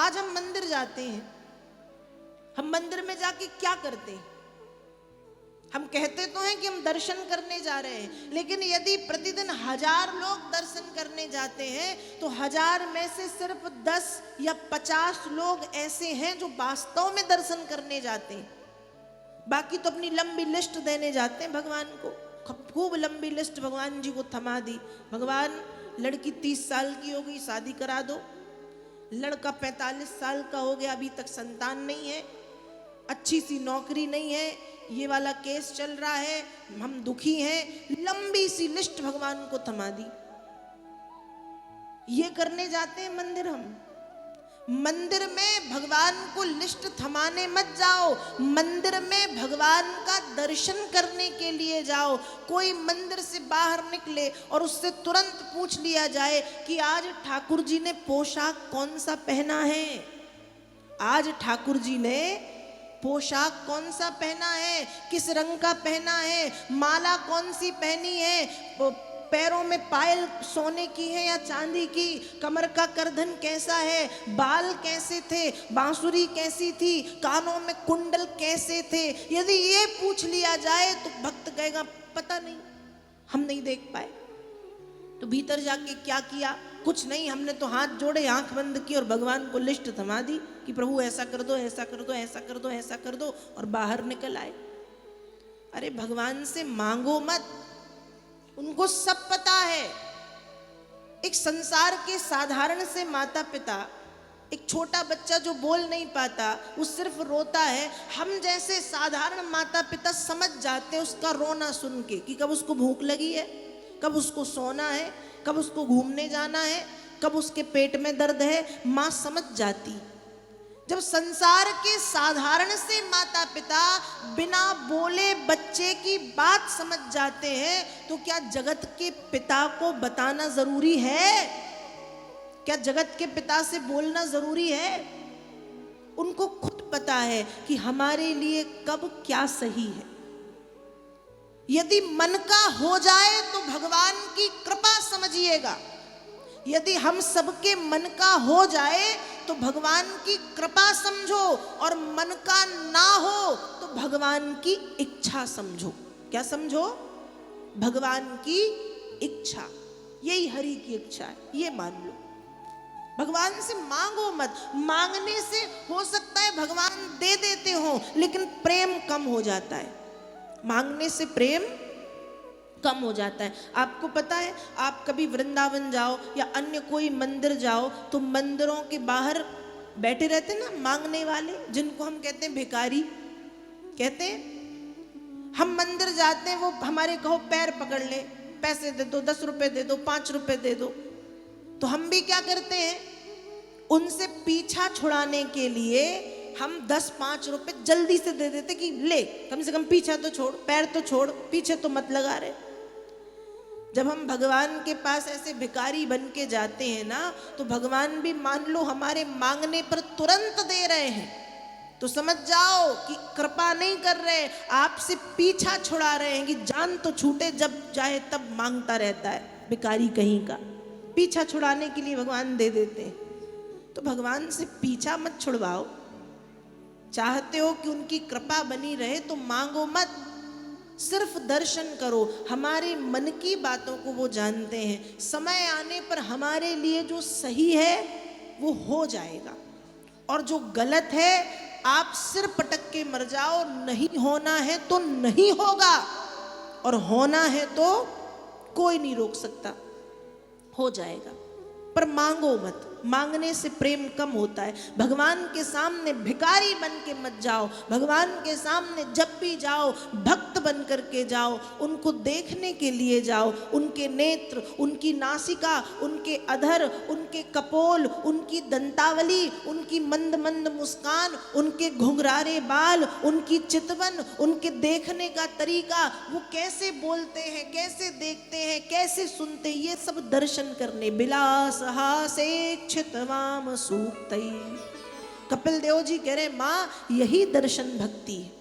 आज हम मंदिर जाते हैं, हम मंदिर में जाके क्या करते हैं? हम कहते तो हैं कि हम दर्शन करने जा रहे हैं, लेकिन यदि प्रतिदिन 1000 लोग दर्शन करने जाते हैं तो 1000 में से सिर्फ 10 या 50 लोग ऐसे हैं जो वास्तव में दर्शन करने जाते हैं। बाकी तो अपनी लंबी लिस्ट देने जाते हैं भगवान को, खूब लंबी लिस्ट भगवान जी को थमा दी। भगवान लड़की 30 साल की हो गई, शादी करा दो। लड़का 45 साल का हो गया, अभी तक संतान नहीं है, अच्छी सी नौकरी नहीं है, ये वाला केस चल रहा है, हम दुखी हैं। लंबी सी लिस्ट भगवान को थमा दी। ये करने जाते हैं मंदिर हम। मंदिर में भगवान को लिस्ट थमाने मत जाओ, मंदिर में भगवान का दर्शन करने के लिए जाओ। कोई मंदिर से बाहर निकले और उससे तुरंत पूछ लिया जाए कि आज ठाकुर जी ने पोशाक कौन सा पहना है, आज ठाकुर जी ने पोशाक कौन सा पहना है, किस रंग का पहना है, माला कौन सी पहनी है, पैरों में पायल सोने की है या चांदी की, कमर का करधन कैसा है, बाल कैसे थे, बांसुरी कैसी थी, कानों में कुंडल कैसे थे। यदि ये पूछ लिया जाए तो भक्त कहेगा पता नहीं, हम नहीं देख पाए। तो भीतर जाके क्या किया? कुछ नहीं, हमने तो हाथ जोड़े, आंख बंद की और भगवान को लिस्ट थमा दी कि प्रभु ऐसा कर दो, ऐसा कर दो, ऐसा कर दो, ऐसा कर दो, और बाहर निकल आए। अरे भगवान से मांगो मत, उनको सब पता है। एक संसार के साधारण से माता पिता, एक छोटा बच्चा जो बोल नहीं पाता, वो सिर्फ रोता है, हम जैसे साधारण माता पिता समझ जाते हैं उसका रोना सुन के कि कब उसको भूख लगी है, कब उसको सोना है, कब उसको घूमने जाना है, कब उसके पेट में दर्द है। माँ समझ जाती। जब संसार के साधारण से माता पिता बिना बोले बच्चे की बात समझ जाते हैं, तो क्या जगत के पिता को बताना जरूरी है? क्या जगत के पिता से बोलना जरूरी है? उनको खुद पता है कि हमारे लिए कब क्या सही है। यदि मन का हो जाए तो भगवान की कृपा समझिएगा, यदि हम सबके मन का हो जाए तो भगवान की कृपा समझो, और मन का ना हो तो भगवान की इच्छा समझो। क्या समझो? भगवान की इच्छा, यही हरि की इच्छा है, ये मान लो। भगवान से मांगो मत, मांगने से हो सकता है भगवान दे देते हो, लेकिन प्रेम कम हो जाता है, मांगने से प्रेम कम हो जाता है। आपको पता है, आप कभी वृंदावन जाओ या अन्य कोई मंदिर जाओ तो मंदिरों के बाहर बैठे रहते ना मांगने वाले, जिनको हम कहते हैं भिखारी कहते हैं। हम मंदिर जाते हैं, वो हमारे कहो पैर पकड़ ले, पैसे दे दो, 10 रुपए दे दो, 5 रुपए दे दो, तो हम भी क्या करते हैं, उनसे पीछा छुड़ाने के लिए हम 10-5 रुपए जल्दी से दे देते कि ले, कम से कम पीछा तो छोड़, पैर तो छोड़, पीछे तो मत लगा रहे। जब हम भगवान के पास ऐसे भिखारी बन के जाते हैं ना, तो भगवान भी मान लो हमारे मांगने पर तुरंत दे रहे हैं, तो समझ जाओ कि कृपा नहीं कर रहे, आपसे पीछा छुड़ा रहे हैं कि जान तो छूटे, जब चाहे तब मांगता रहता है भिखारी कहीं का। पीछा छुड़ाने के लिए भगवान दे देते हैं। तो भगवान से पीछा मत छुड़वाओ। चाहते हो कि उनकी कृपा बनी रहे तो मांगो मत, सिर्फ दर्शन करो। हमारे मन की बातों को वो जानते हैं, समय आने पर हमारे लिए जो सही है वो हो जाएगा, और जो गलत है आप सिर पटक के मर जाओ। नहीं होना है तो नहीं होगा, और होना है तो कोई नहीं रोक सकता, हो जाएगा। पर मांगो मत, मांगने से प्रेम कम होता है। भगवान के सामने भिखारी बन के मत जाओ, भगवान के सामने जब भी जाओ भक्त बन करके जाओ, उनको देखने के लिए जाओ। उनके नेत्र, उनकी नासिका, उनके अधर, उनके कपोल, उनकी दंतावली, उनकी मंद मंद मुस्कान, उनके घुंघरारे बाल, उनकी चितवन, उनके देखने का तरीका, वो कैसे बोलते हैं, कैसे देखते हैं, कैसे सुनते हैं, ये सब दर्शन करने। बिलास हासे छितवाम सूक्तई। कपिल देव जी कह रहे माँ यही दर्शन भक्ति है।